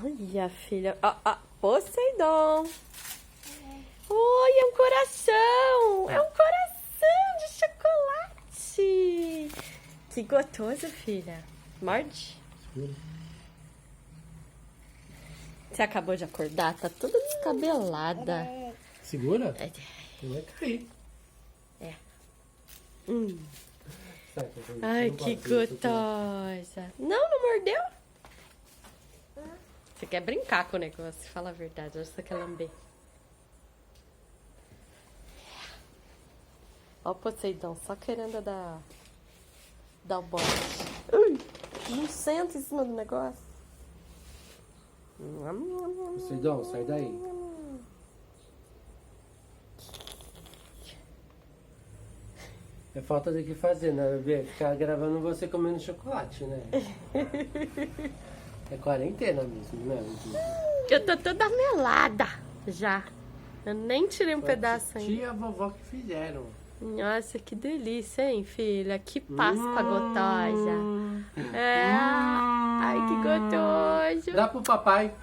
Olha, filha. Ó, ó, Poseidon. Oi, é um coração. É um coração de chocolate. Que gostoso, filha. Morde. Você acabou de acordar? Tá toda descabelada. Segura? Não vai cair. É. Sai, Ai, que gostosa. Não, não mordeu? Você quer brincar com o negócio, fala a verdade. Hoje você quer lamber. Ó o Poseidon, só querendo dar o bote. Não senta em cima do negócio. Poseidon, sai daí. É falta do que fazer, né, bebê? Ficar gravando você comendo chocolate, né? É quarentena mesmo, né? Eu tô toda melada já. Eu nem tirei um pedaço ainda. Tia e a vovó que fizeram. Nossa, que delícia, hein, filha? Que Páscoa gostosa. É. Ai, que gostoso. Dá pro papai.